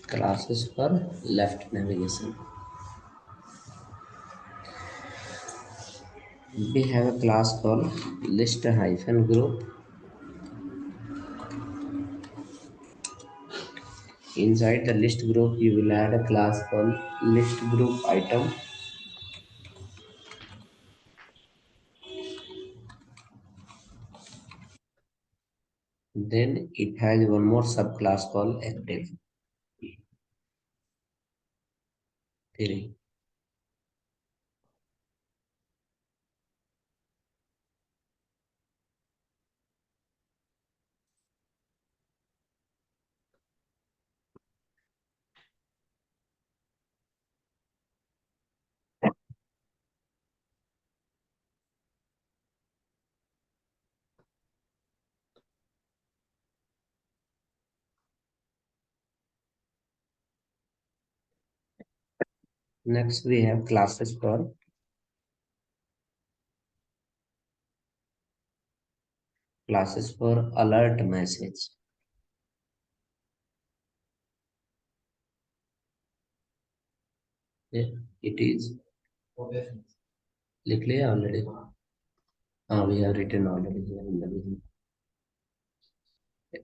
Classes for left navigation. We have a class called list hyphen group. Inside the list group, you will add a class called list group item. Then it has one more subclass called active. Theory. Next, we have classes for alert message. Yeah, it is. लिख लिया already. We have written already here in the beginning.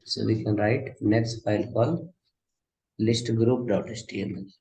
So we can write next file called listgroup.html.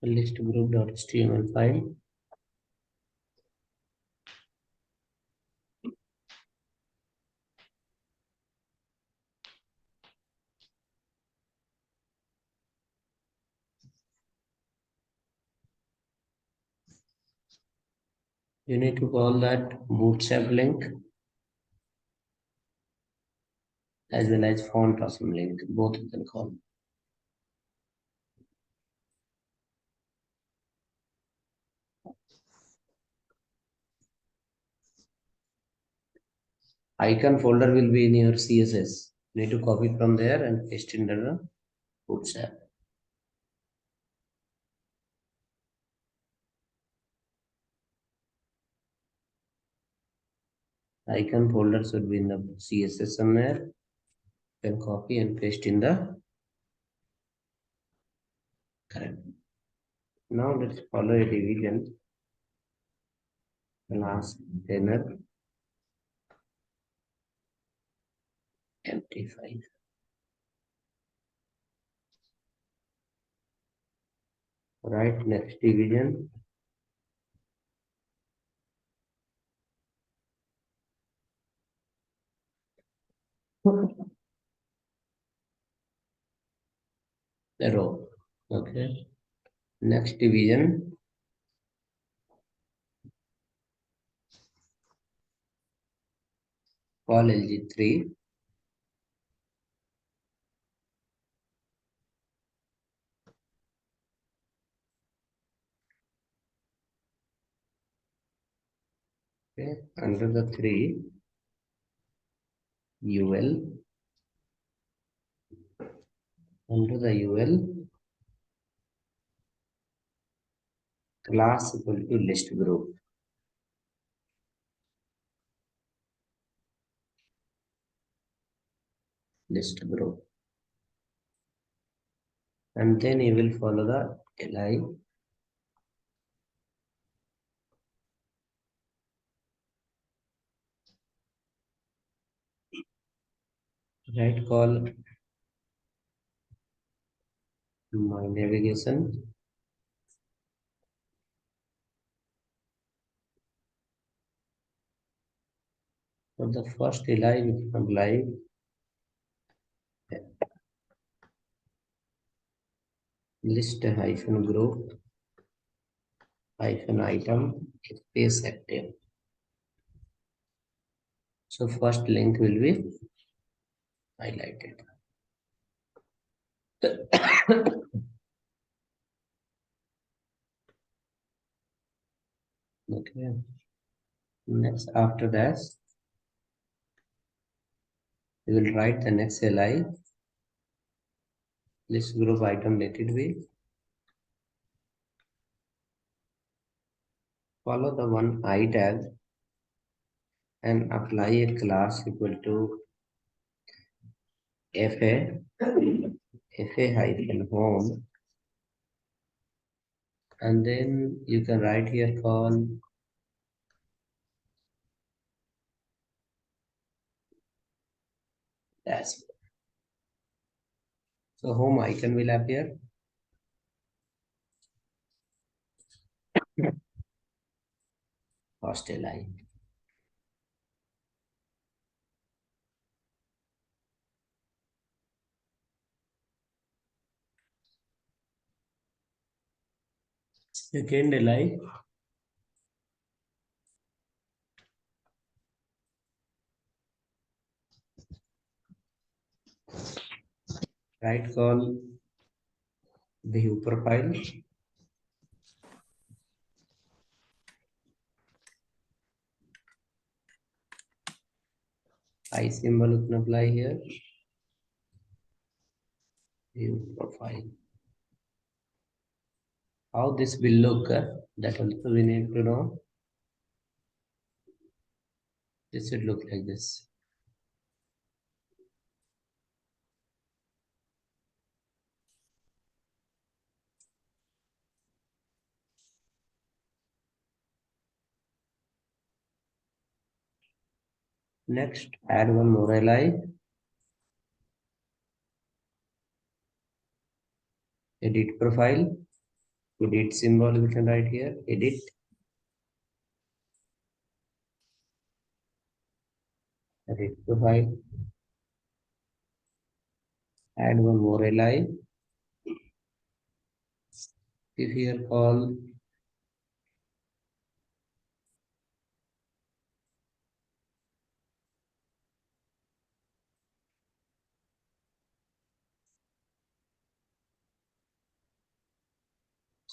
Listgroup.html file. You need to call that Bootstrap link as well as font awesome link. Both you can call. Icon folder will be in your CSS. You need to copy from there and paste in the Bootstrap. Icon folder should be in the CSS somewhere. You can copy and paste in the correct. Now let's follow a division. Class container empty file. Right, next division. a row. Okay. Next division, call LG3. Okay. Under the 3, UL. Under the UL, class equal to list group. List group. And then you will follow the li. Right call my navigation. For the first li, we can apply list hyphen group hyphen item space active. So first link will be highlighted. Okay. Next, after that, we will write the next li. List group item let it be. Follow the one I tag and apply a class equal to fa hyphen home, and then you can write here call dashboard. So home icon will appear. First li. Second li. Right call view profile. I symbol you can apply here. View profile. How this will look, that also we need to know. This should look like this. Next, add one more li. Edit profile. Edit symbol we can write here. Edit. Edit profile. Add one more li. If here call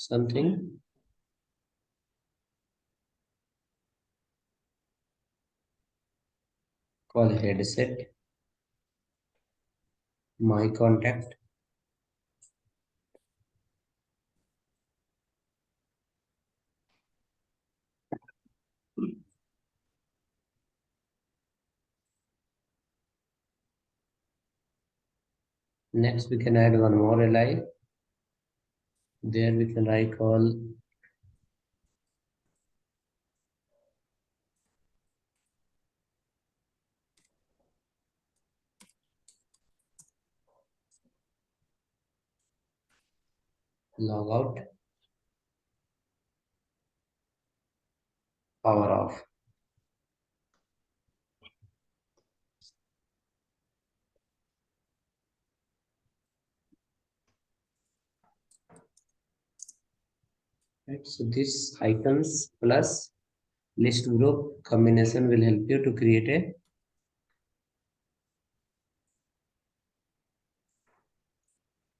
something, call headset. My contact. Next, we can add one more li. There we can write call logout, power off. Right? So this icons plus list group combination will help you to create a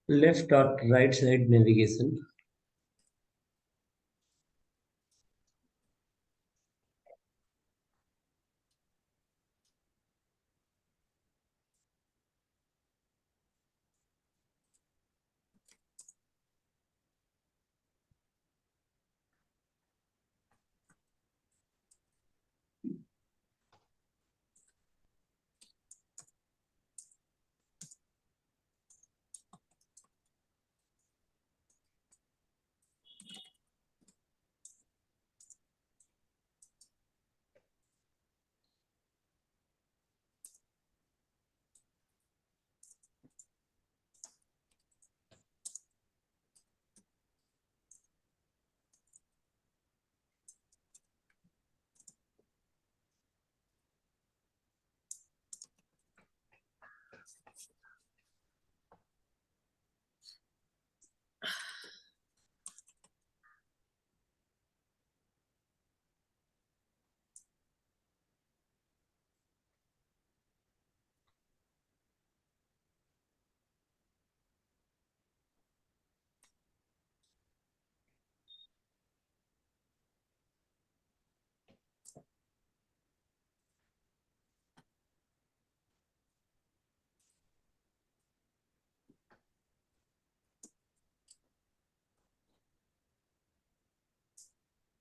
left or right side navigation.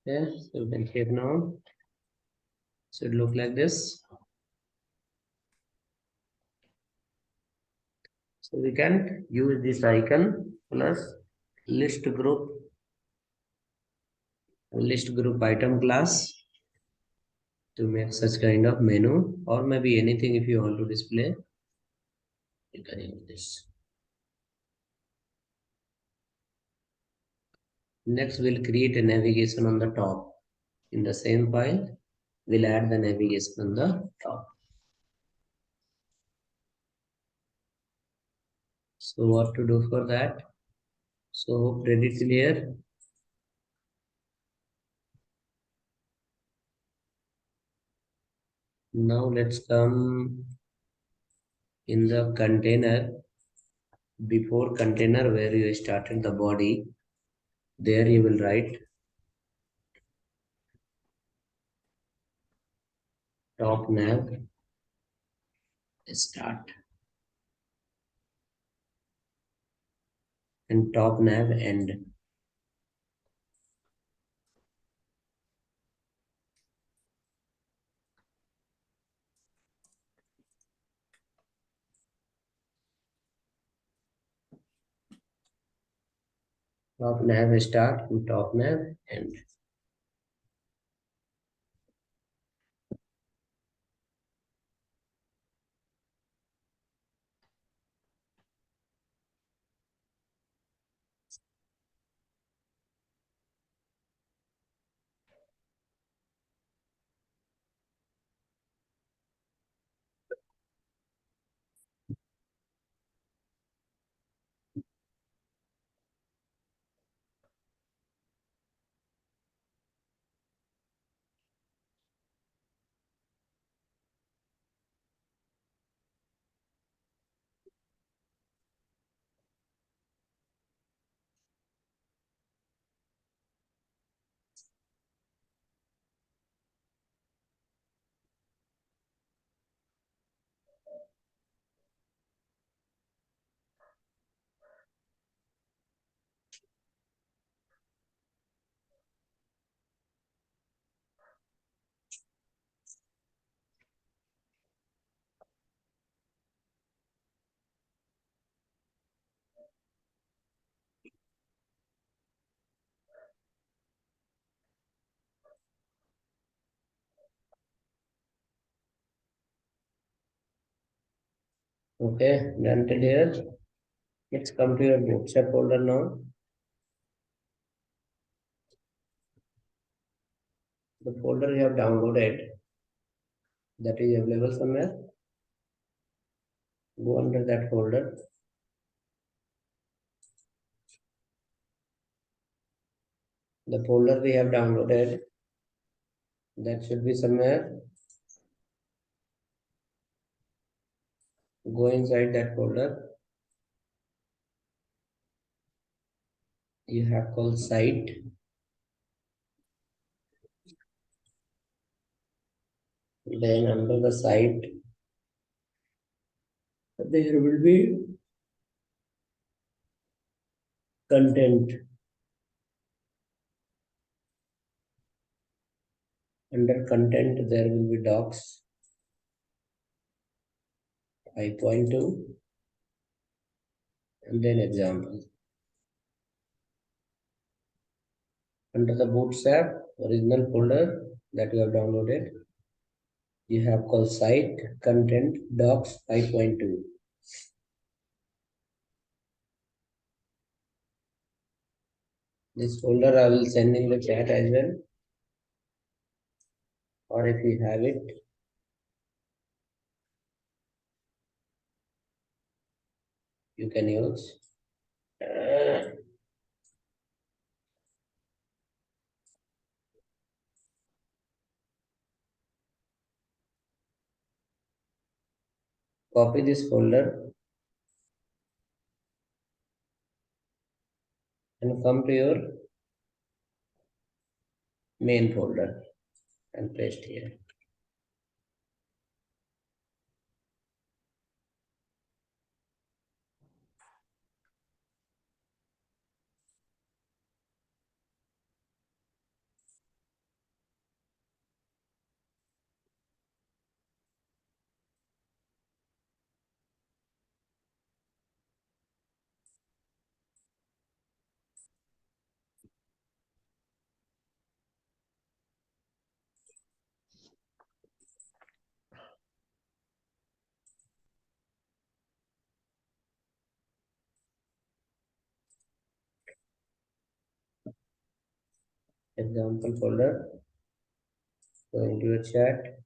Okay, so you can check now. Should look like this. So we can use this icon plus list group item class to make such kind of menu, or maybe anything if you want to display. You can use this. Next, we'll create a navigation on the top. In the same file, we'll add the navigation on the top. So what to do for that? So ready till here. Now let's come in the container. Before container where you started the body, there you will write top nav start and top nav end. Top nav start and top nav end. Okay, done till here. Let's come to your Bootstrap folder now. The folder you have downloaded that is available somewhere. Go under that folder. The folder we have downloaded, that should be somewhere. Go inside that folder. You have called site. Then under the site, there will be content. Under content, there will be docs 5.2 and then example. Under the Bootstrap original folder that you have downloaded, you have called site content docs 5.2. This folder I will send in the chat as well, or if you have it, you can use. Copy this folder and come to your main folder and paste here. Example folder. Go into your chat.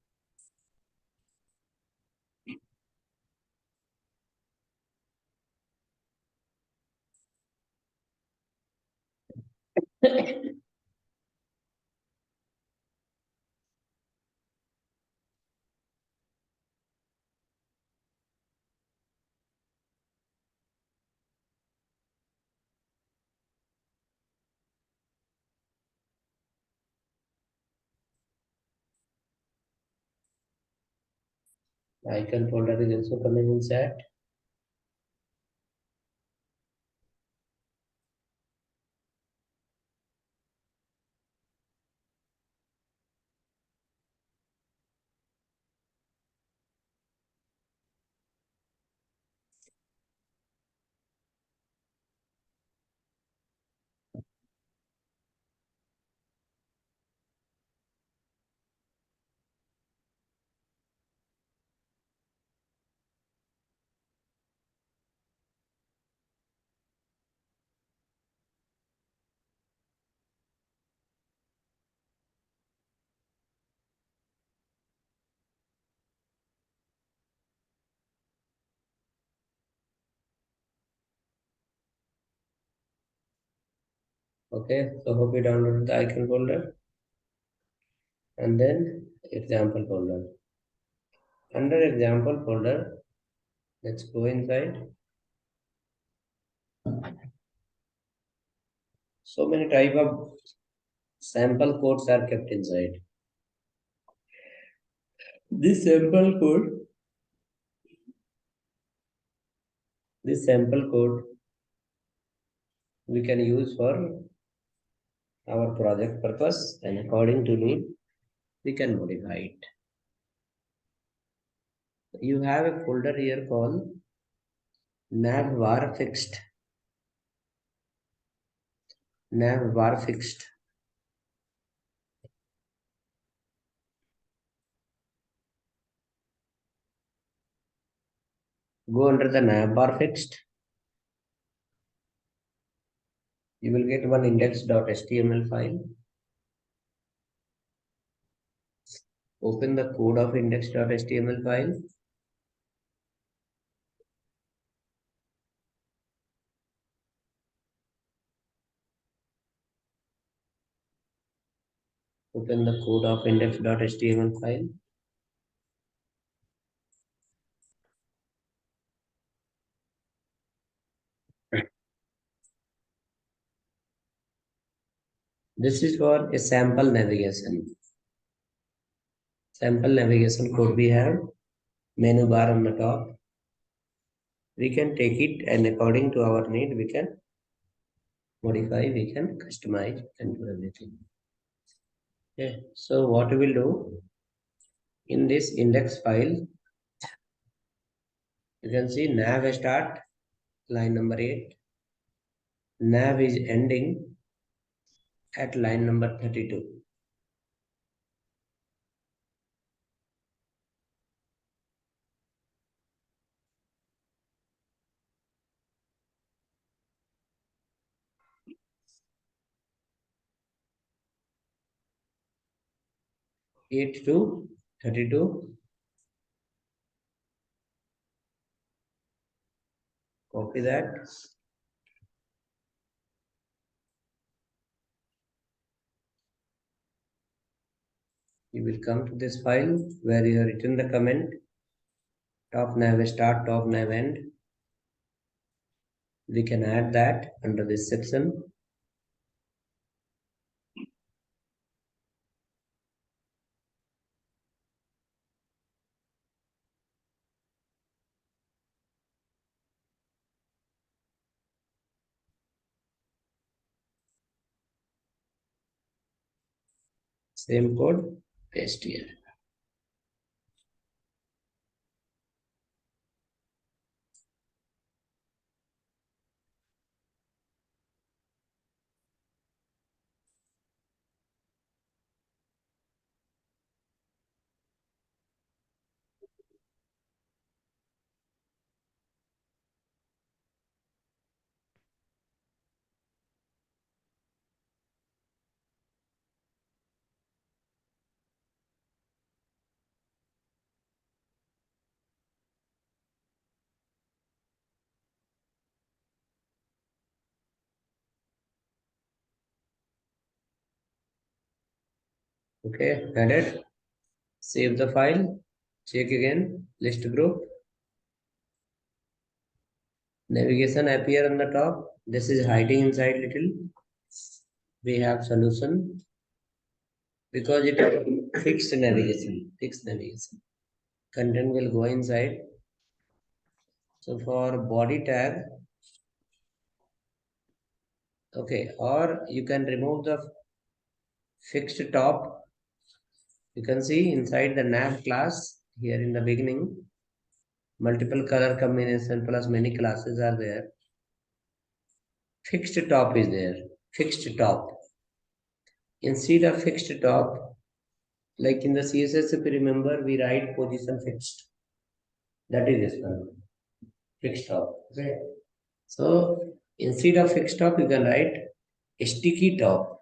Icon folder is also coming in chat. Okay, so hope you downloaded the icon folder and then example folder. Under example folder, let's go inside. So many type of sample codes are kept inside. This sample code, this sample code we can use for our project purpose, and according to need, we can modify it. You have a folder here called navbar fixed. Navbar fixed. Go under the navbar fixed. You will get one index.html file. Open the code of index.html file. Open the code of index.html file. This is for a sample navigation. Sample navigation code we have. Menu bar on the top. We can take it and according to our need, we can modify, we can customize and do everything. Okay, so what we will do in this index file, you can see nav start line number 8, nav is ending at line number 32. Eight to 32. Copy that. You will come to this file where you have written the comment top nav start, top nav end. We can add that under this section. Same code, paste here. Okay, added. Save the file. Check again. List group. Navigation appear on the top. This is hiding inside little. We have solution because it is fixed navigation. Fixed navigation. Content will go inside. So for body tag, okay, or you can remove the fixed top. You can see inside the nav class here in the beginning, multiple color combination plus many classes are there. Fixed top is there. Fixed top. Instead of fixed top, like in the CSS, if you remember, we write position fixed. That is this one. Fixed top. Okay. So instead of fixed top, you can write sticky top.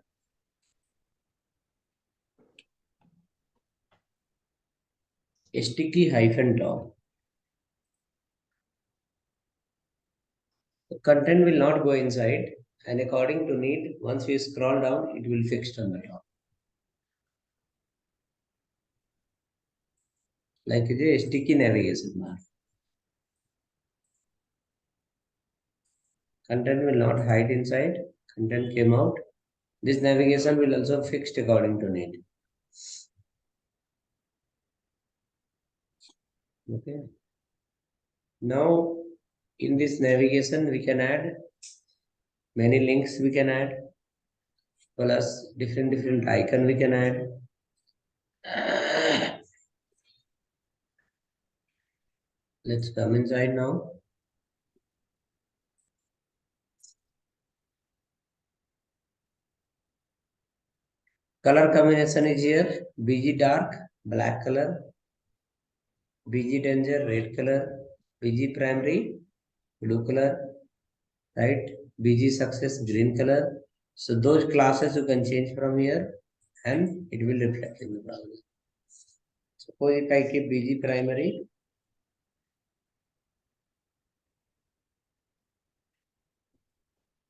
Sticky hyphen top. The content will not go inside, and according to need, once we scroll down, it will fixed on the top. Like a sticky navigation bar. Content will not hide inside. Content came out. This navigation will also fixed according to need. Okay. Now in this navigation we can add many links we can add plus different icon we can add. Let's come inside now. Color combination is here. BG dark, black color. BG danger, red color. BG primary, blue color. Right? BG success, green color. So those classes you can change from here and it will reflect in the browser. Suppose if I keep BG primary,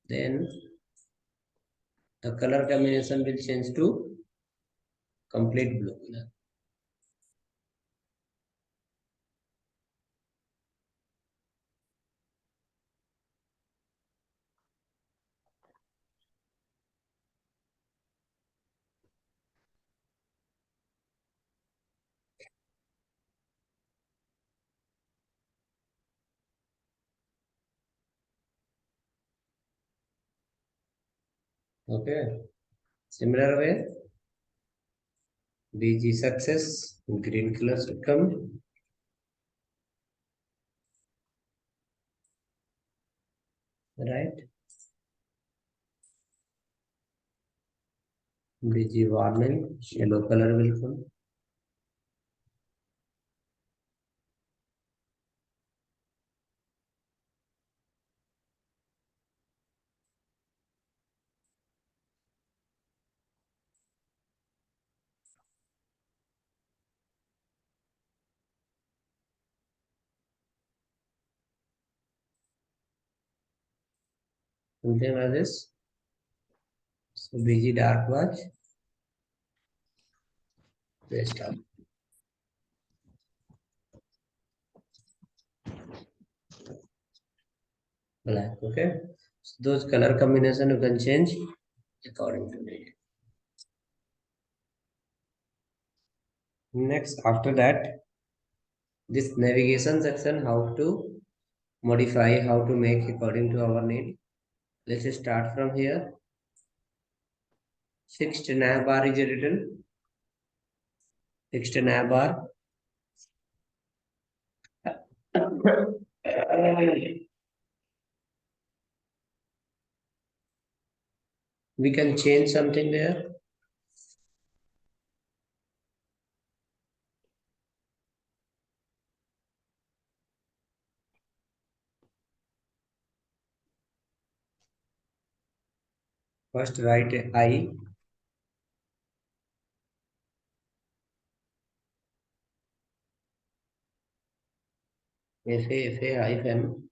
then the color combination will change to complete blue color. Okay. Similar way, BG success, green color should come. Right. BG warning, yellow color will come. Something like this. So BG dark watch, paste up black. Okay. So those color combination you can change according to need. Next, after that, this navigation section, how to modify, how to make according to our need. Let's start from here. Fixed navbar is written. Fixed navbar. We can change something there. First write I. Fa hyphen.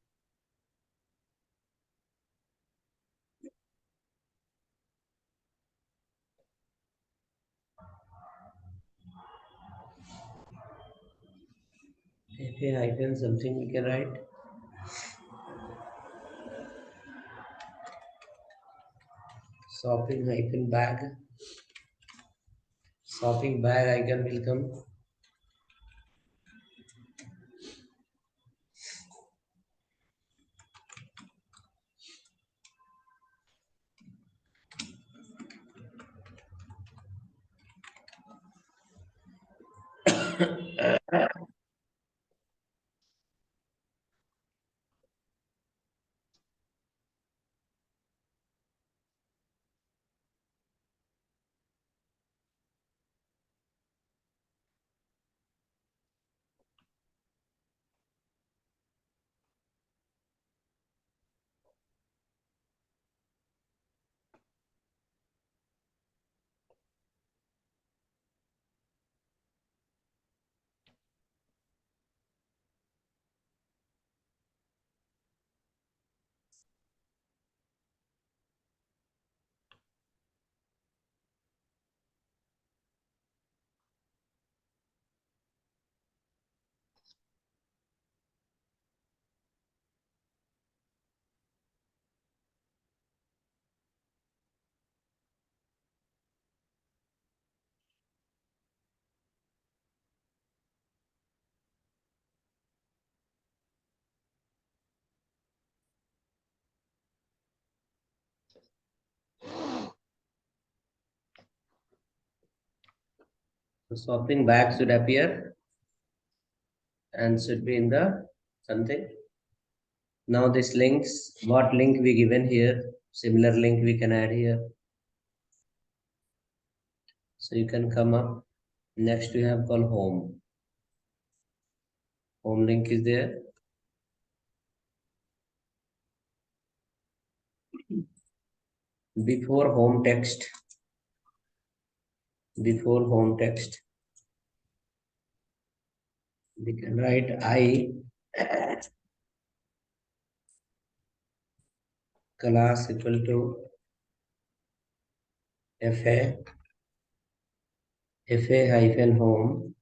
Fa hyphen something we can write. Shopping hyphen bag. Shopping bag icon will come. So shopping bag should appear and should be in the something. Now this links, what link we given here, similar link we can add here. So you can come up. Next we have called home. Home link is there. Before home text, we can write I class equal to FA fa hyphen home.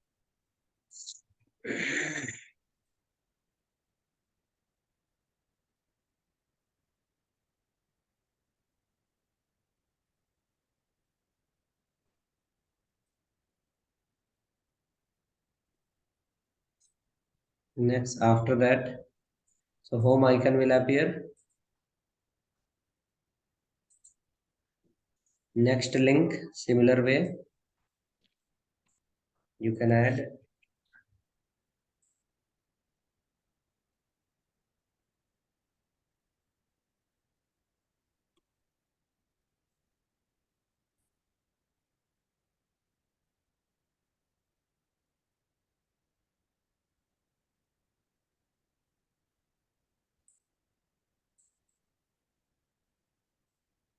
Next, after that, so home icon will appear. Next link, similar way, you can add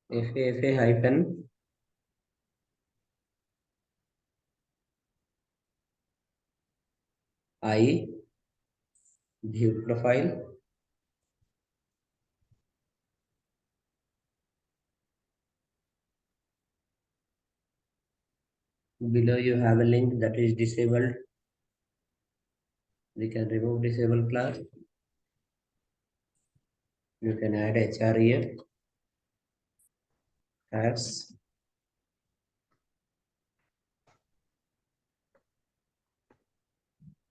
fa hyphen I view profile. Below you have a link that is disabled. We can remove disabled class. You can add HR here. Tags.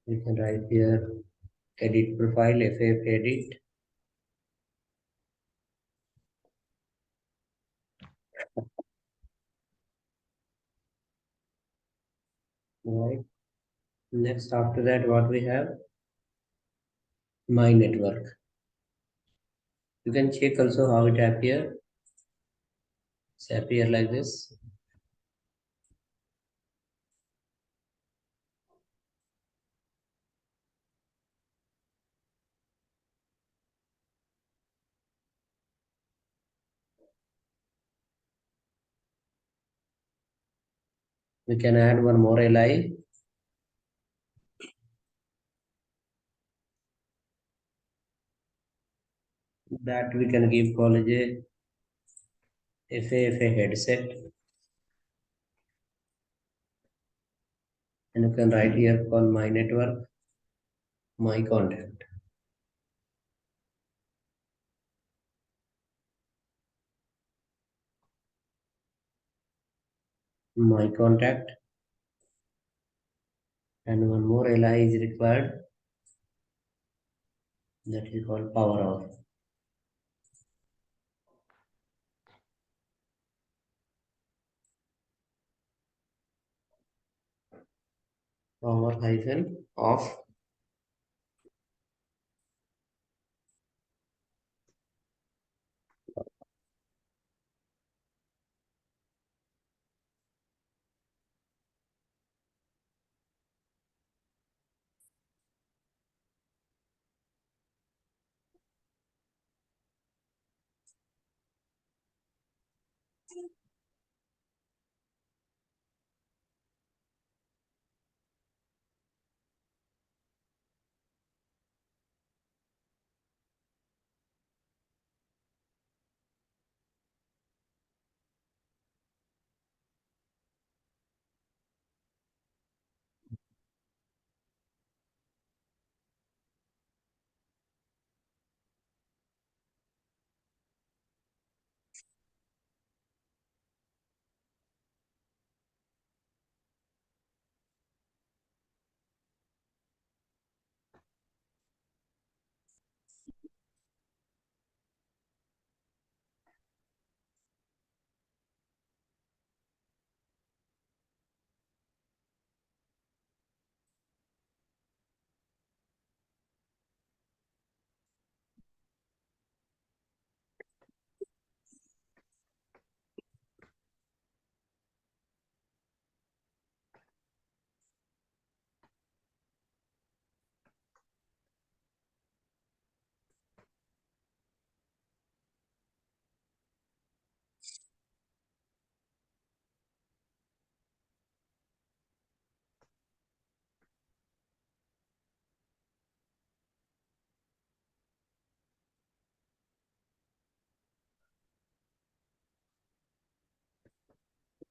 You can write here edit profile, FF edit. Right. Next, after that, what we have? My network. You can check also how it appear. It's appear like this. We can add one more li that we can give college a FA headset, and you can write here call my network, my contact. My contact, and one more li is required, that is called power off. Power hyphen off.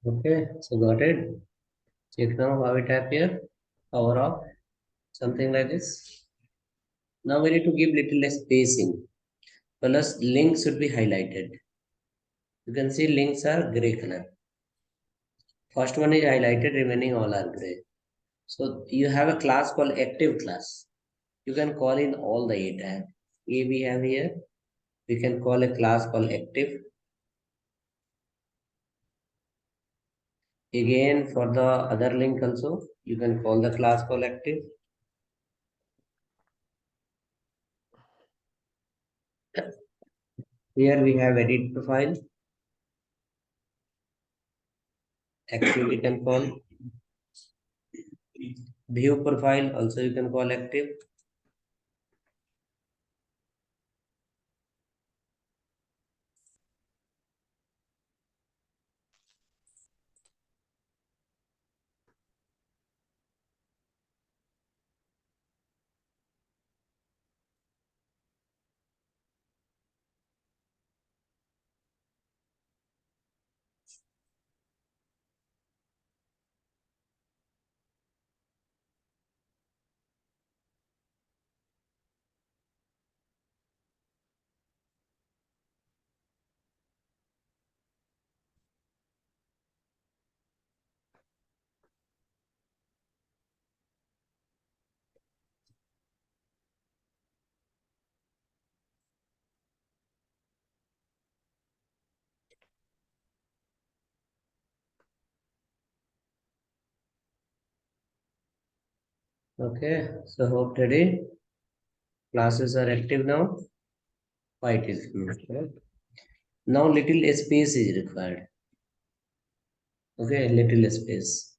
Okay, so got it. Check now how it appear. Power off. Something like this. Now we need to give little less spacing. Plus links should be highlighted. You can see links are gray color. First one is highlighted, remaining all are gray. So you have a class called active class. You can call in all the 8 tab. A we have here. We can call a class called active. Again for the other link also, you can call the class called active. Here we have edit profile. Active we can call. View profile also you can call active. Okay, so hope today classes are active now. White is correct. Now little space is required. Okay, little space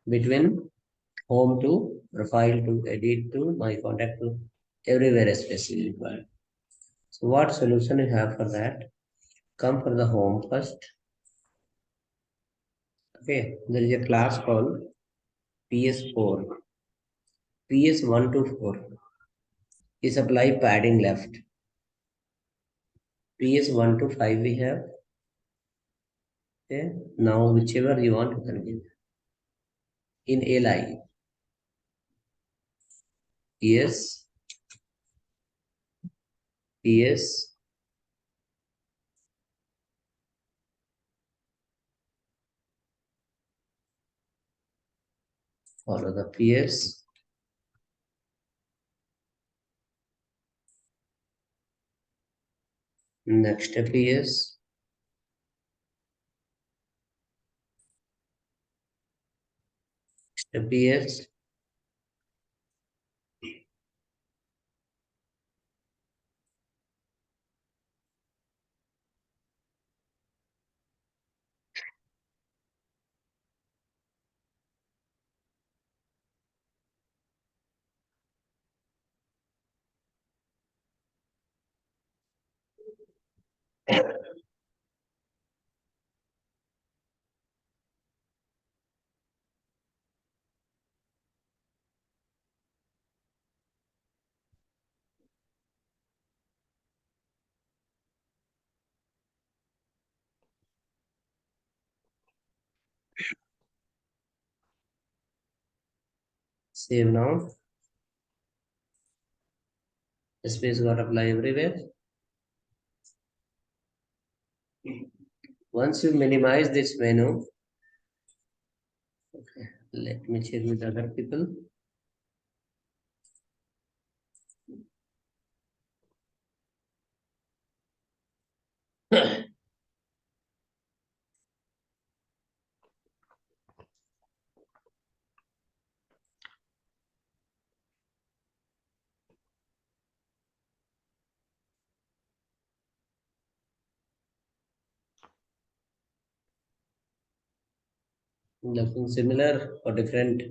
between home to profile to edit to my contact to everywhere space is required. So what solution you have for that? Come for the home first. Okay, there is a class called PS4. PS1 to 4 is apply padding left. PS1 to 5 we have. Okay, now whichever you want you can give. In a line. PS, PS, follow the PS, next PS, next PS, save now. Space got apply everywhere. Once you minimize this menu, okay, let me check with other people. Looking similar or different?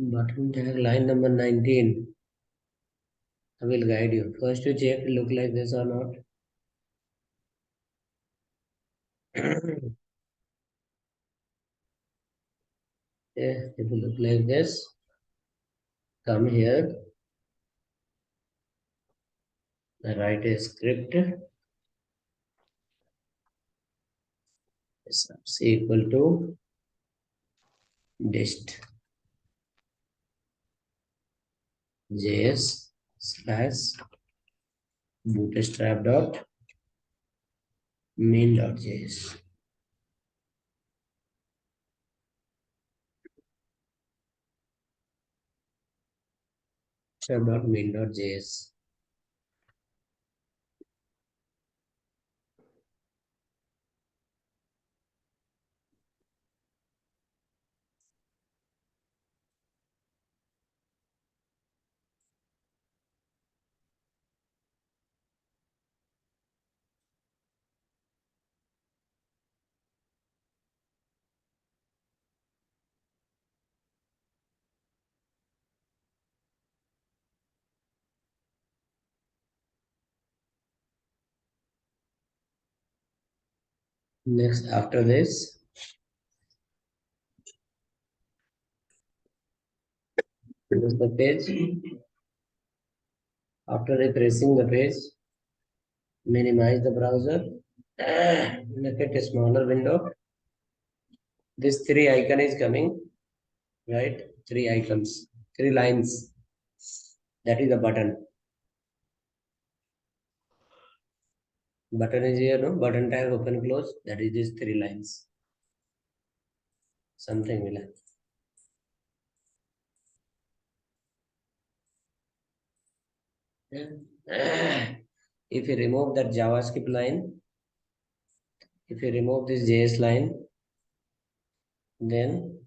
Button tag line number 19. I will guide you. First you check it look like this or not. Yeah, if you look like this, come here, write a script, c equal to dist js slash bootstrap dot main dot js. Bootstrap dot main dot js. Next, after this, close the page. After refreshing the page, minimize the browser, make it a smaller window. This three icon is coming, right? Three icons, three lines. That is the button. Button is here, no? Button tag open close. That is these three lines. Something will happen. If you remove that JavaScript line, if you remove this JS line, then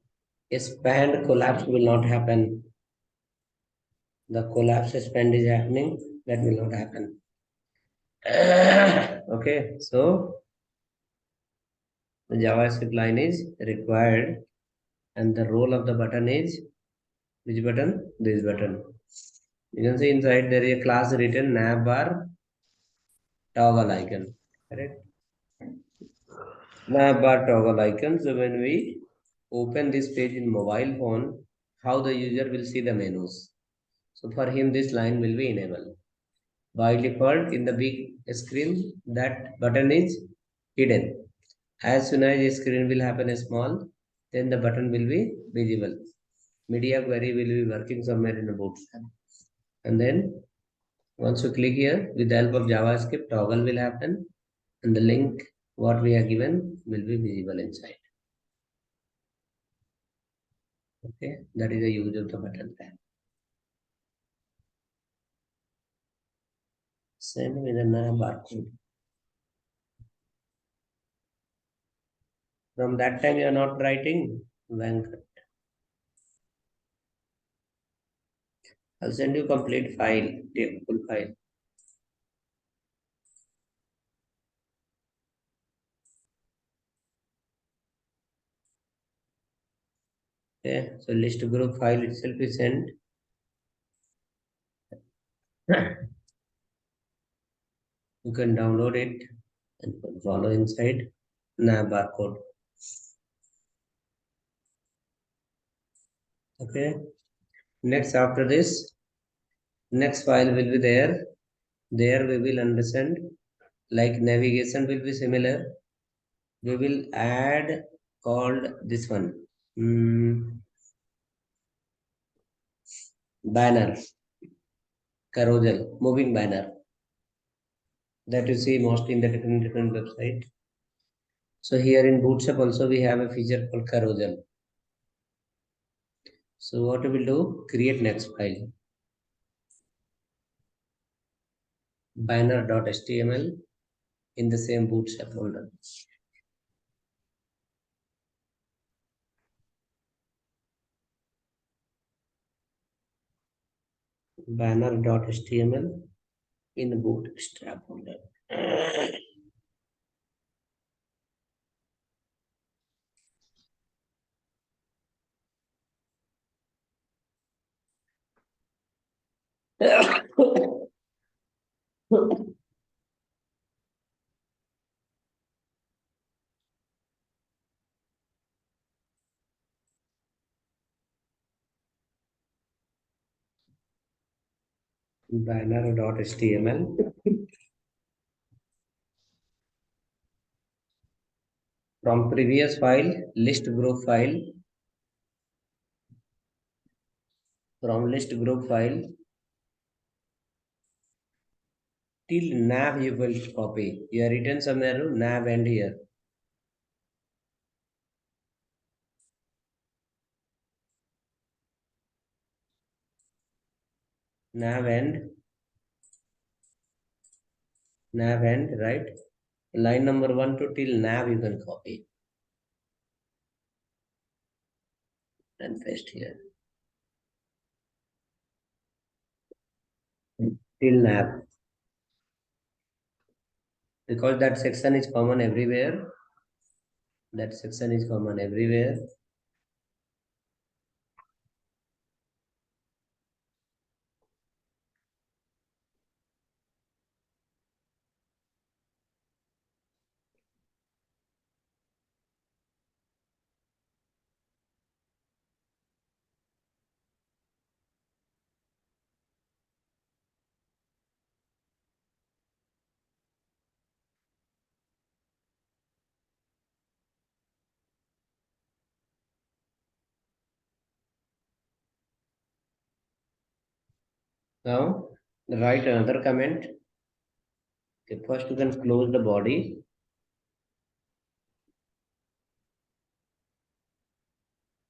a span collapse will not happen. The collapse span is happening. That will not happen. Okay, so the JavaScript line is required, and the role of the button is which button? This button. You can see inside there is a class written navbar toggle icon. Correct? Navbar toggle icon. So when we open this page in mobile phone, how the user will see the menus. So for him, this line will be enabled. By default, in the big screen, that button is hidden. As soon as the screen will happen small, then the button will be visible. Media query will be working somewhere in the Bootstrap. And then once you click here, with the help of JavaScript, toggle will happen, and the link what we are given will be visible inside. Okay, that is the use of the button tag. Same with another barcode. From that time you are not writing Venkat. I'll send you complete file, full file. Okay, so list group file itself is sent. You can download it and follow inside barcode. Okay. Next, after this, next file will be there. There we will understand like navigation will be similar. We will add called this one banner, carousel, moving banner that you see mostly in the different website. So here in Bootstrap also we have a feature called carousel. So what we will do, create next file, banner.html in the same Bootstrap folder. Banner.html in the Bootstrap folder. banner.html. From previous file, list group file. From list group file till nav you will copy. You have written somewhere nav end here. Nav end, right? Line number 1 to till nav you can copy and paste here. Till nav. Because that section is common everywhere. That section is common everywhere. Now write another comment. Okay, first you can close the body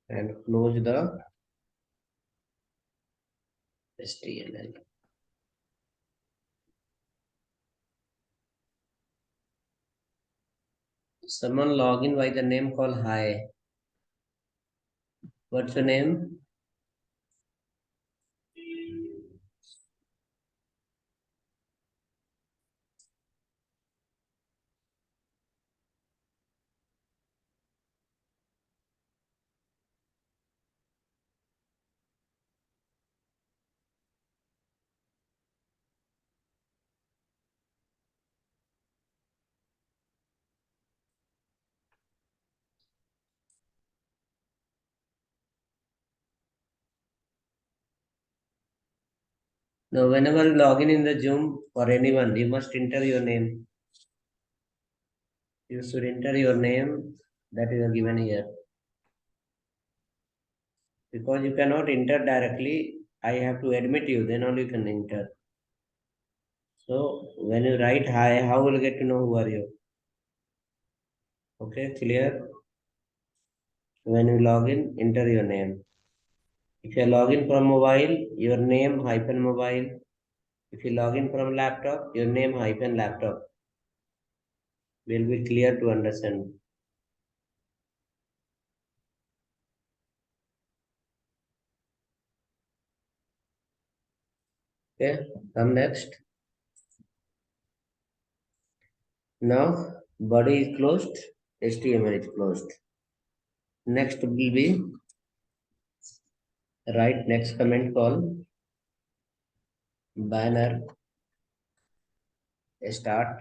and close the HTML. Someone log in by the name called hi. What's your name? Now, whenever you log in the Zoom for anyone, you must enter your name. You should enter your name that you are given here. Because you cannot enter directly, I have to admit you, then only you can enter. So, when you write hi, how will you get to know who are you? Okay, clear? When you log in, enter your name. If you log in from mobile, your name hyphen mobile. If you log in from laptop, your name hyphen laptop will be clear to understand. Okay, come next. Now, body is closed, HTML is closed. Next will be write next comment call banner start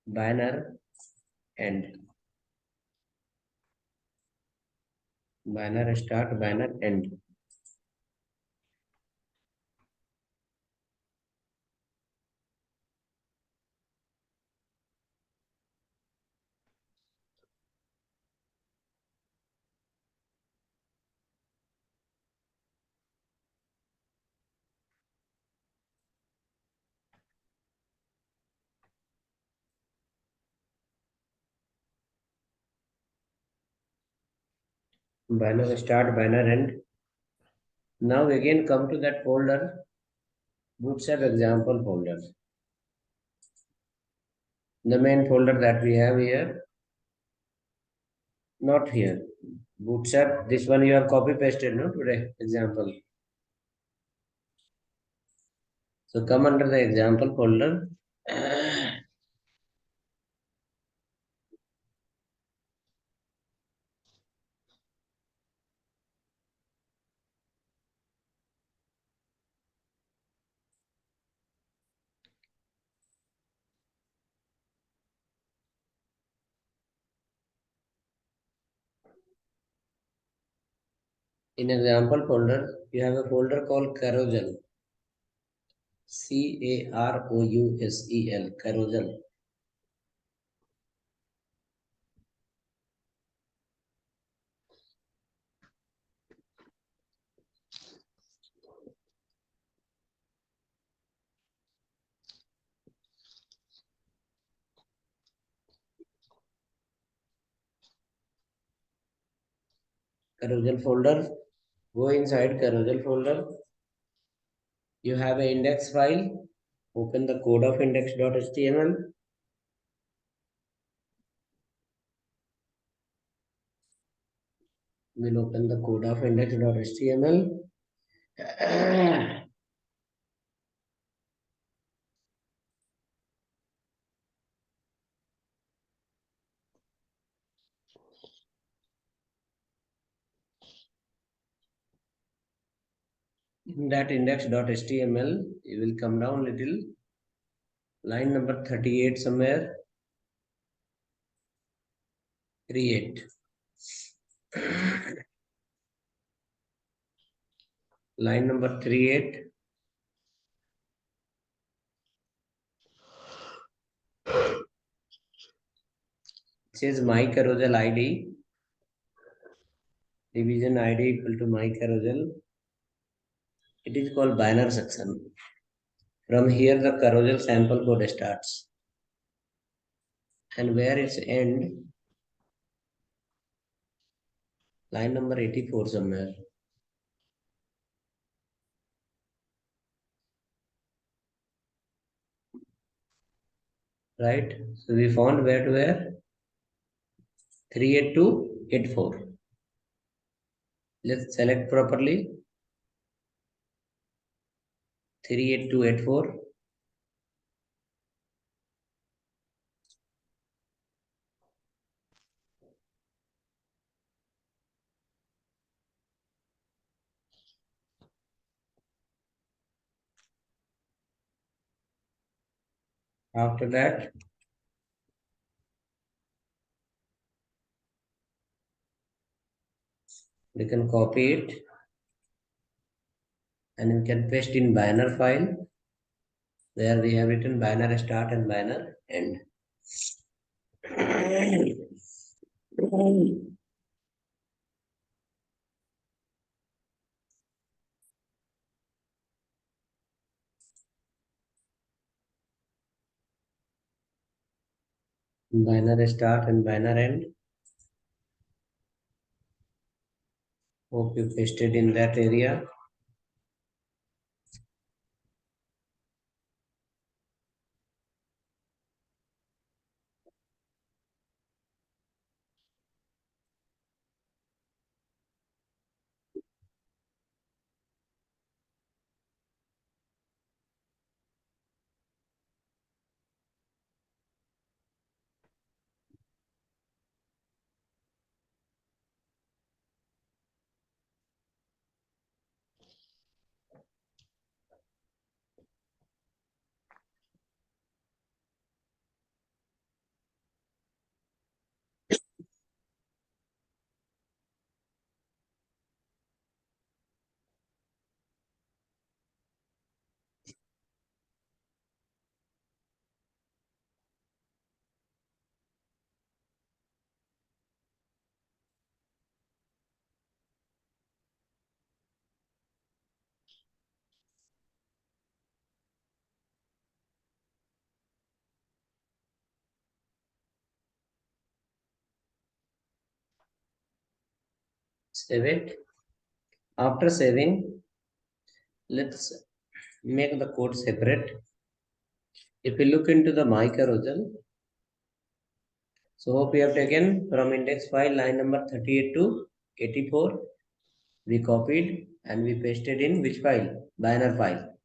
banner end. Banner start banner end. Banner start banner end. Now again come to that folder, Bootstrap example folder. The main folder that we have here, not here. Bootstrap, this one you have copy pasted, no, today, example. So come under the example folder. In example folder, you have a folder called carousel. Carousel, carousel. Carousel folder. Go inside carousel folder. You have an index file. Open the code of index.html. We'll open the code of index.html. In that index.html, you will come down little, line number 38 somewhere, create. Line number 38. It says my carousel ID, division ID equal to my carousel. It is called banner section. From here the carousel sample code starts. And where it's end, line number 84 somewhere. Right? So we found where to where? 38284. Let's select properly. 38284. After that, we can copy it and we can paste in banner file. There we have written banner start and banner end. Banner start and banner end. Hope you pasted in that area. Save it. After saving, let's make the code separate. If we look into the my carousel, so hope we have taken from index file line number 38 to 84. We copied and we pasted in which file? Banner file.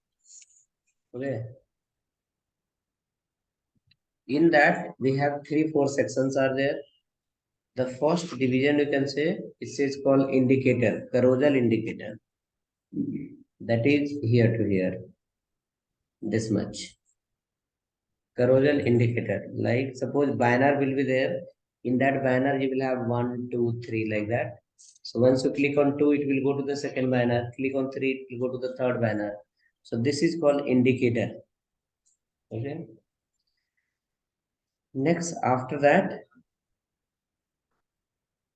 Okay. In that we have 3-4 sections are there. The first division you can say it says called indicator, carousel indicator. That is here to here. This much. Carousel indicator. Like suppose banner will be there. In that banner you will have 1, 2, 3 like that. So once you click on 2, it will go to the second banner. Click on 3, it will go to the third banner. So this is called indicator. Okay. Next, after that,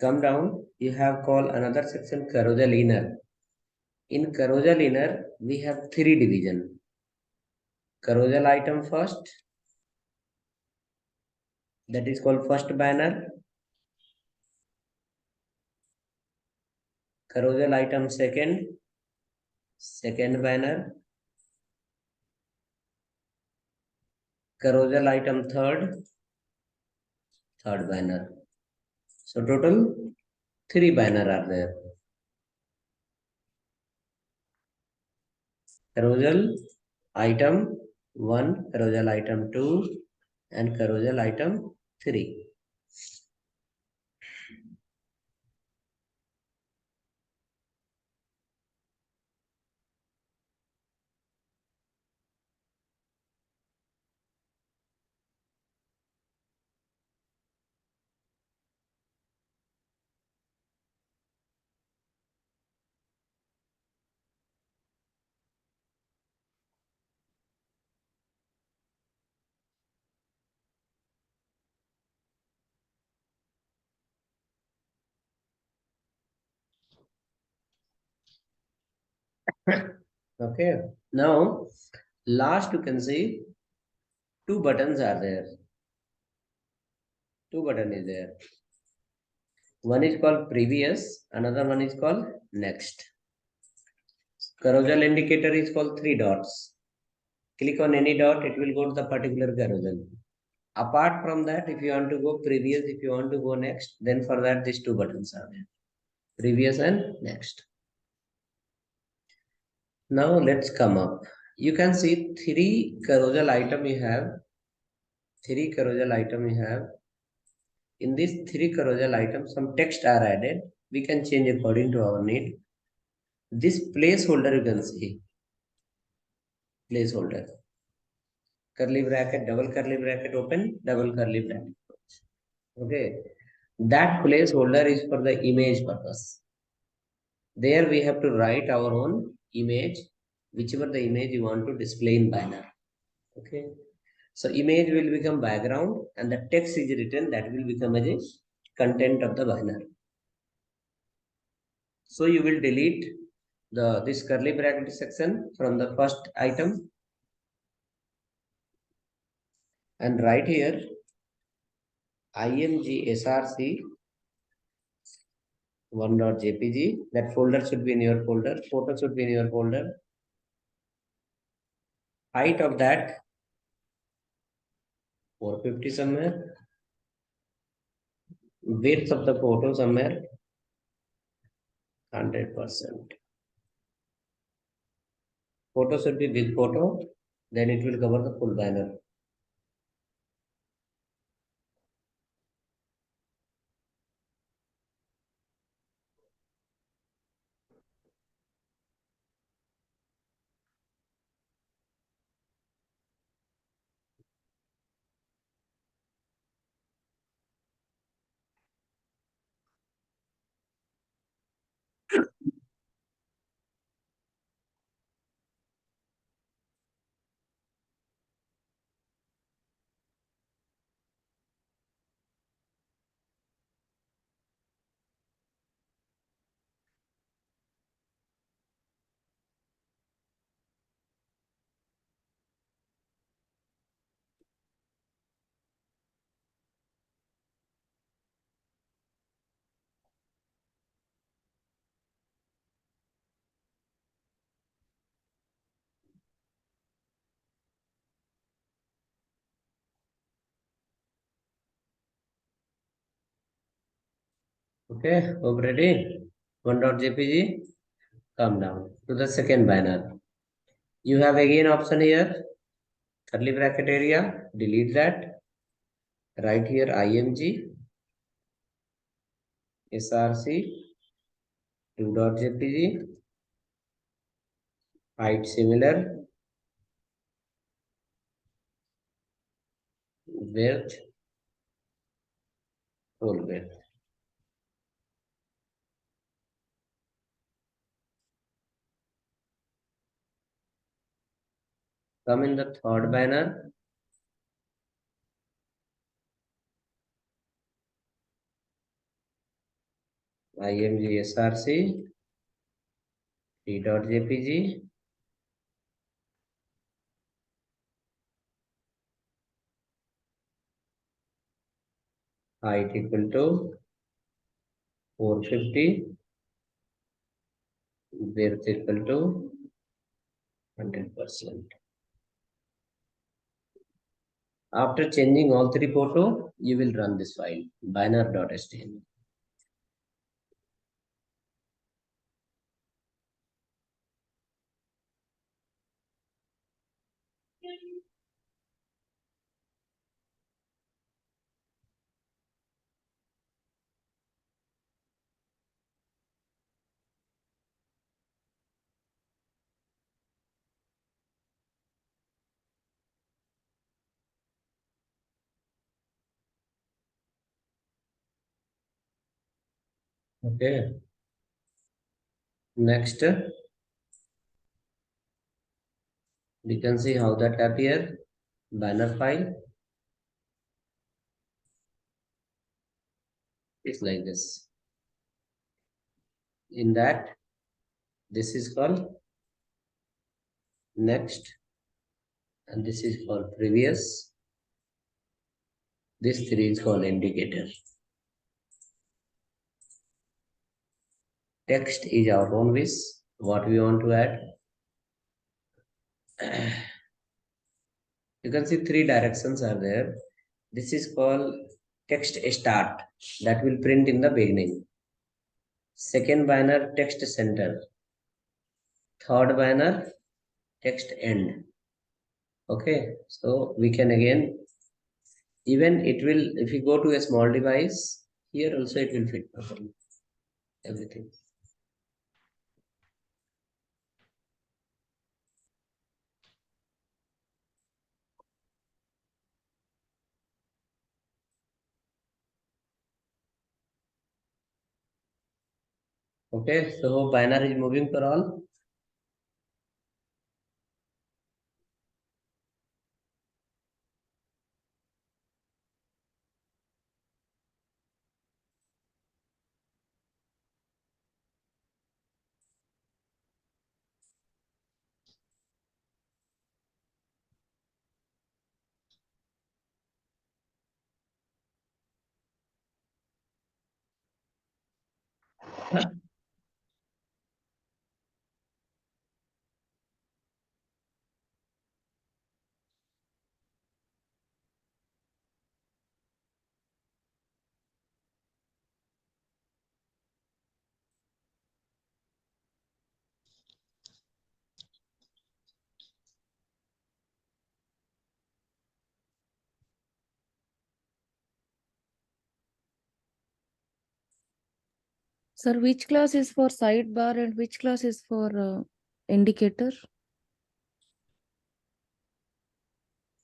come down. You have called another section carousel inner. In carousel inner, we have three division. Carousel item first, that is called first banner. Carousel item second, second banner. Carousel item third, third banner. So total three banner are there. Carousel item 1, carousel item 2, and carousel item 3. Okay. Now, last you can see two buttons are there. Two button is there. One is called previous, another one is called next. Carousel indicator is called three dots. Click on any dot, it will go to the particular carousel. Apart from that, if you want to go previous, if you want to go next, then for that these two buttons are there. Previous and next. Now let's come up. You can see three carousel item you have. Three carousel item you have. In these three carousel items, some text are added. We can change according to our need. This placeholder you can see. Placeholder. Curly bracket, double curly bracket open, double curly bracket. Okay. That placeholder is for the image purpose. There we have to write our own image, whichever the image you want to display in banner. Okay. So image will become background and the text is written that will become as a content of the banner. So you will delete this curly bracket section from the first item and write here imgsrc 1.jpg. That folder should be in your folder. Photo should be in your folder. Height of that 450 somewhere. Width of the photo somewhere 100%. Photo should be big photo. Then it will cover the full banner. Okay, hope ready. 1.jpg. Come down to the second banner. You have again option here. Curly bracket area. Delete that. Write here img src 2.jpg. Height similar. Width full width. Come in the third banner. IMG SRC 3.jpg. Height equal to 450. Width equal to 100%. After changing all three photo, you will run this file banner.html. Okay. Next, we can see how that appear. Banner file is like this. In that, this is called next, and this is called previous. This three is called indicator. Text is our own wish. What we want to add. You can see three directions are there. This is called text start that will print in the beginning. Second banner text center. Third banner text end. Okay, so we can again, even it will, if you go to a small device, here also it will fit properly. Everything. Okay, so banner is moving for all. Sir, which class is for sidebar and which class is for indicator?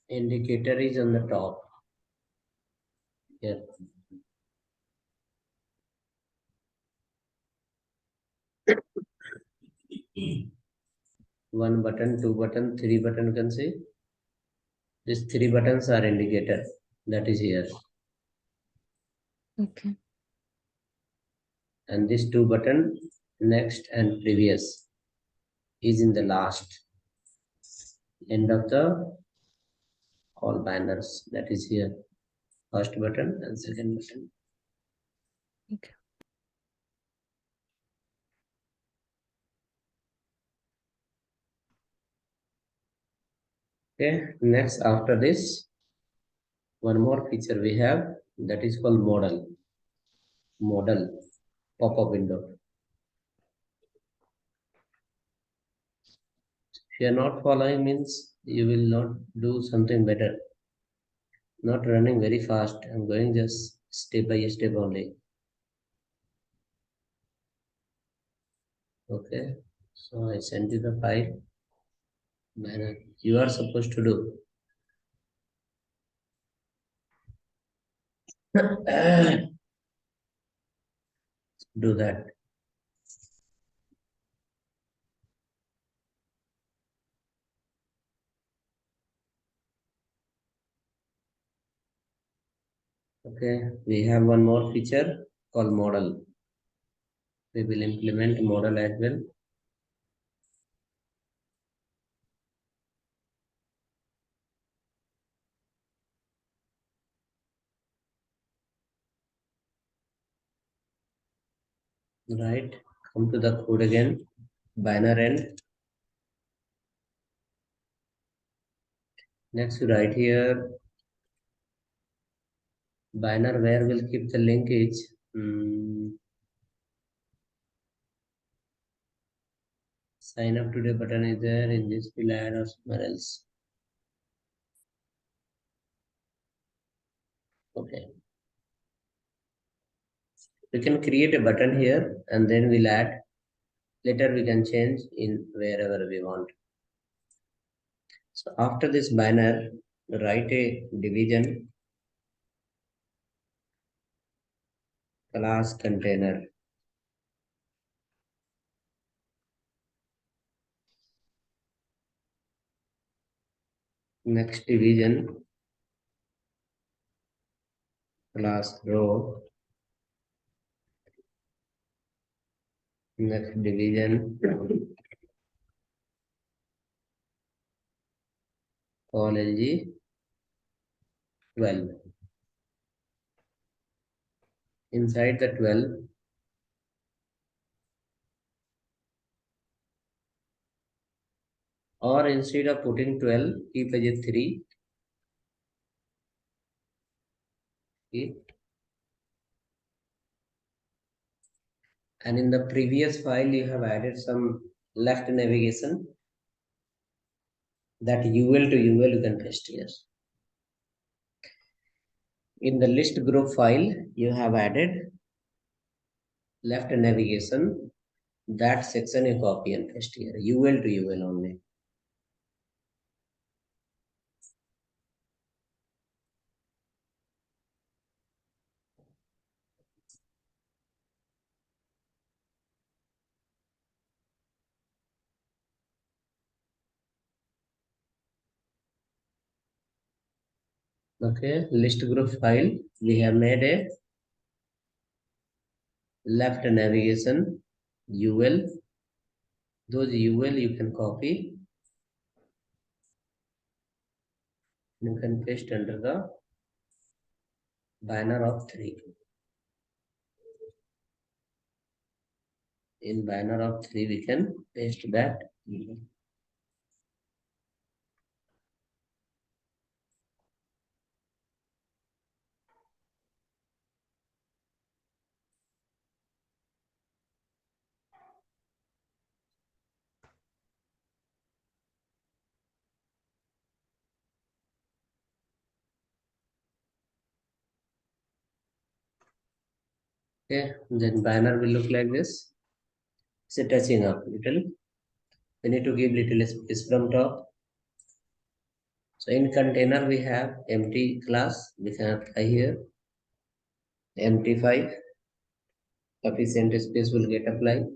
Indicator is on the top. Here. One button, two button, three button, you can see. These three buttons are indicator. That is here. Okay. And this two button, next and previous, is in the last. End of the all banners. That is here. First button and second button. Okay. Okay, next after this, one more feature we have that is called model. Model pop-up window. If you are not following means you will not do something better. Not running very fast. I'm going just step by step only. Okay, so I sent you the file. Banner. You are supposed to do. Do that. Okay, we have one more feature called model. We will implement model as well. Right, come to the code again, banner end. Next, you write here banner where we'll keep the linkage. Sign up today button is there in this field add or somewhere else. Okay, we can create a button here and then we'll add. Later we can change in wherever we want. So after this banner, write a division class container. Next division class row. Next division call lg 12. Inside the 12, or instead of putting 12, keep as a 3. Keep. And in the previous file, you have added some left navigation. That UL to UL you can paste here. In the list group file, you have added left navigation. That section you copy and paste here. UL to UL only. Okay, list group file. We have made a left navigation UL. Those UL you can copy. You can paste under the banner of 3. In banner of 3, we can paste that. Okay, then banner will look like this. It's touching up little. We need to give little space from top. So in container we have empty class. We can apply here. Empty 5. Sufficient space will get applied.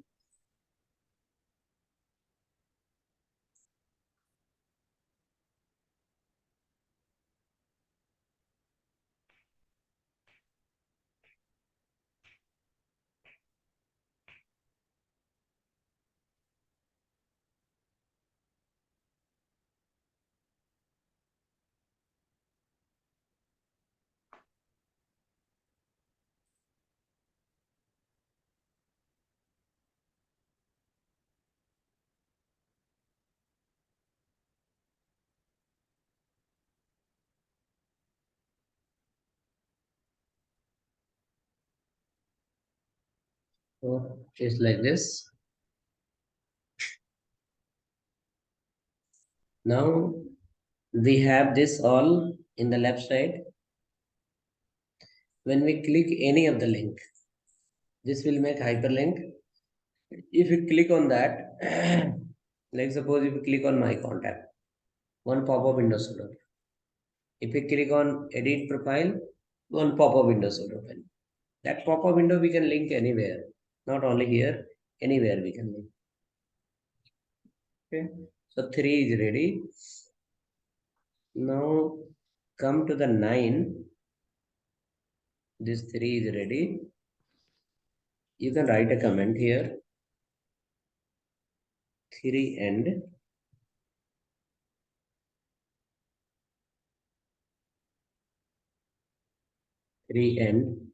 So it's like this. Now we have this all in the left side. When we click any of the link, this will make hyperlink. If you click on that, like suppose if you click on my contact, one pop-up window should open. If you click on edit profile, one pop-up window should open. That pop-up window we can link anywhere, not only here, anywhere we can link. Okay, so 3 is ready. Now come to the 9. This 3 is ready. You can write a comment here. 3 and 3 and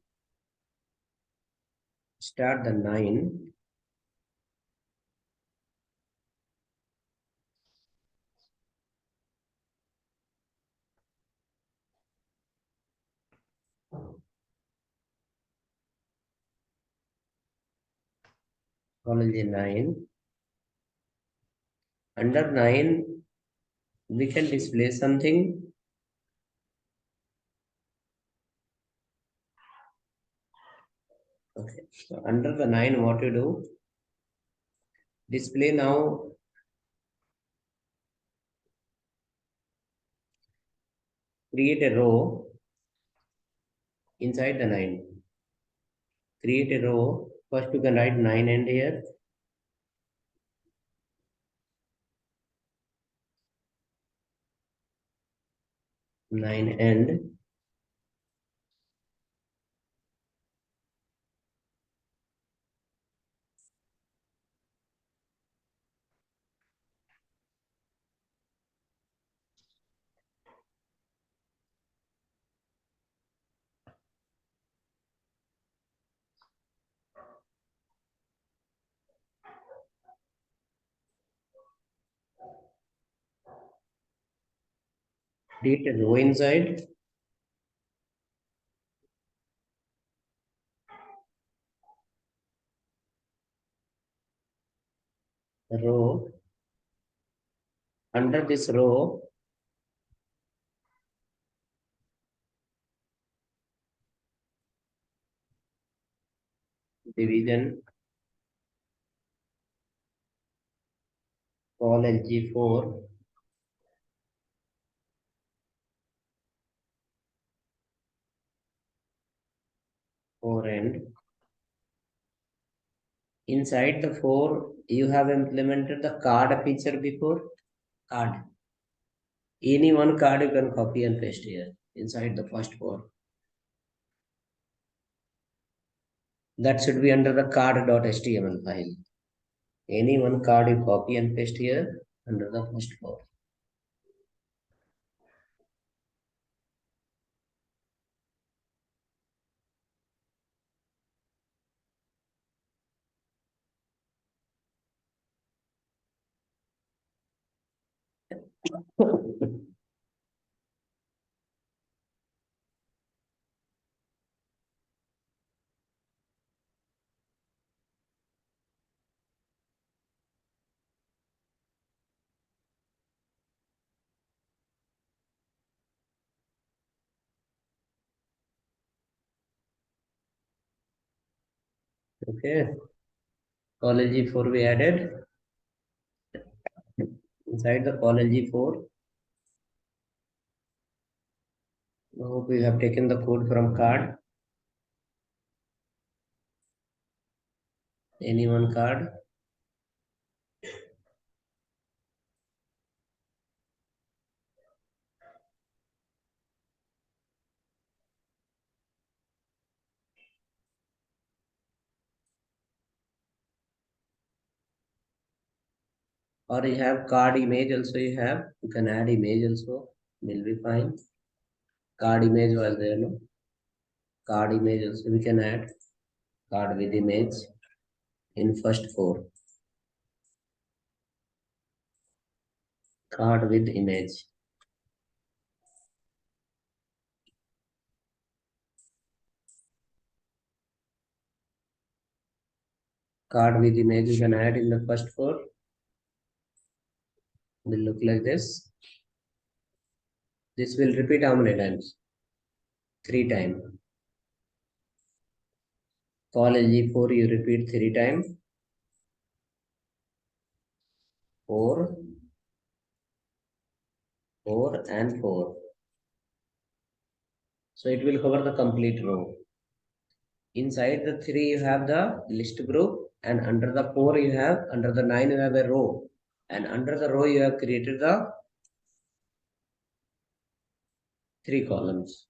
start the 9. College 9. Under 9, we can display something. Okay. So under the 9, what you do? Display now. Create a row inside the 9. Create a row. First you can write 9 and here. 9 and create a row inside. Row. Under this row, division, call LG4, 4 and inside the 4, you have implemented the card feature before. Card. Any one card you can copy and paste here inside the first 4. That should be under the card.html file. Any one card you copy and paste here under the first 4. Okay. Call LG4 we added. Inside the call LG4, now we have taken the code from card. Any one card. Or you have card image also you can add image also, will be fine. Card image was there, no? Card image also we can add, card with image in first 4. Card with image. Card with image you can add in the first 4. Will look like this. This will repeat how many times? 3 times. Call LG4 you repeat 3 times. 4, 4 and 4. So it will cover the complete row. Inside the 3 you have the list group, and under the 4 you have, under the 9 you have a row, and under the row you have created the 3 columns.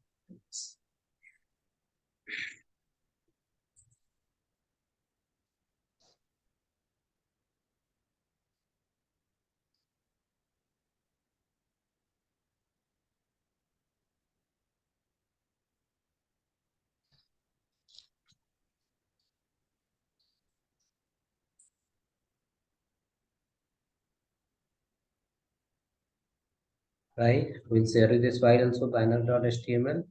right? We'll share you this file also, banner.html.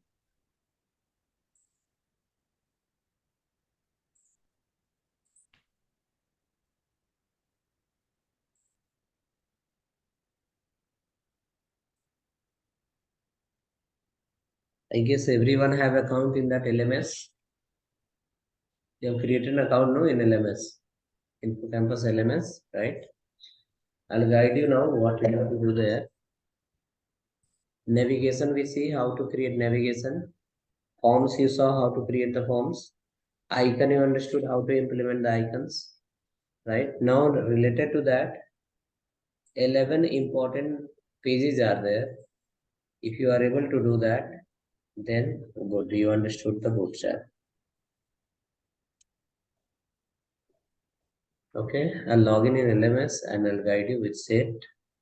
I guess everyone have account in that LMS. You have created an account now in LMS, Info Campus LMS, right? I'll guide you now what you have to do there. Navigation, we see how to create navigation. Forms, you saw how to create the forms. Icon, you understood how to implement the icons, right? Now, related to that, 11 important pages are there. If you are able to do that, then good, you understood the Bootstrap. Okay, I'll log in LMS and I'll guide you with set.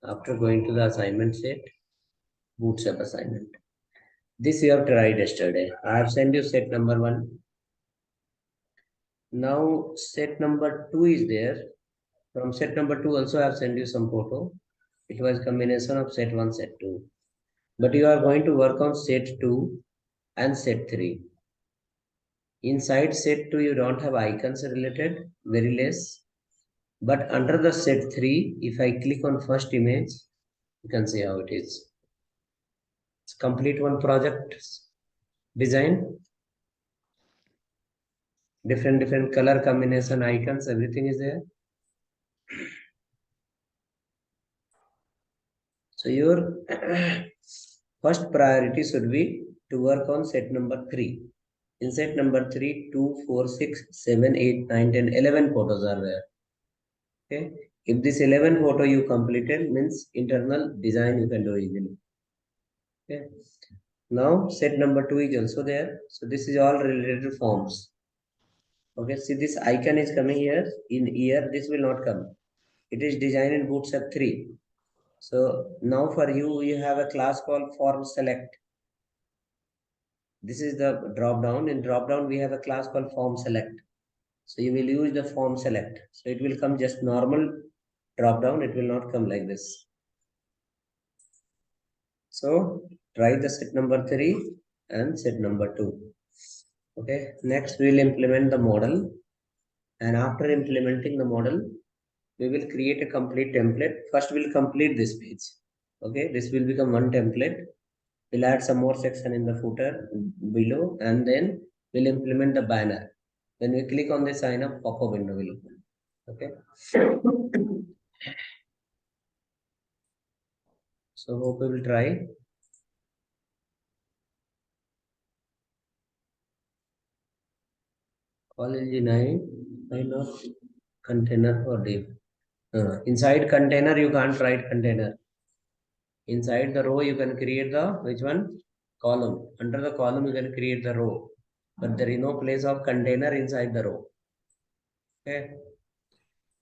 After going to the assignment set, Bootstrap assignment. This you have tried yesterday. I have sent you set number 1. Now set number 2 is there. From set number 2 also I have sent you some photo. It was combination of set 1, set 2. But you are going to work on set 2 and set 3. Inside set 2 you don't have icons related, very less. But under the set 3, if I click on first image, you can see how it is. It's complete one project design. Different color combination, icons, everything is there. So your first priority should be to work on set number 3. In set number 3, 2, 4, 6, 7, 8, 9, 10, 11 photos are there. Okay. If this 11 photo you completed, means internal design you can do easily. Okay. Now set number 2 is also there. So this is all related to forms. Okay. See, this icon is coming here. In here, this will not come. It is designed in Bootstrap 3. So now for you, you have a class called form select. This is the drop down. In drop down, we have a class called form select. So you will use the form select. So it will come just normal drop down. It will not come like this. So try the set number 3 and set number 2. Okay. Next, we will implement the model. And after implementing the model, we will create a complete template. First, we'll complete this page. Okay. This will become one template. We'll add some more section in the footer below, and then we'll implement the banner. When we click on the sign up, pop-up window will open. Okay. So hope we will try. College 9, kind of container or div. Inside container, you can't write container. Inside the row, you can create the which one? Column. Under the column, you can create the row. But there is no place of container inside the row. Okay.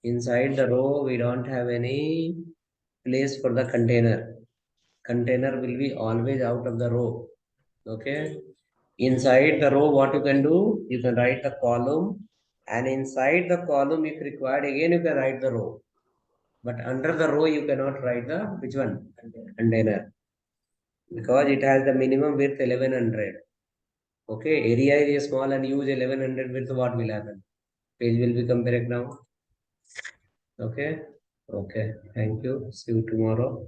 Inside the row, we don't have any place for the container. Container will be always out of the row. Okay. Inside the row, what you can do? You can write the column, and inside the column, if required, again you can write the row. But under the row, you cannot write the which one? Container. Because it has the minimum width 1100. Okay, area is small and use 1100 width, what will happen? Page will become correct now. Okay. Okay. Thank you. See you tomorrow.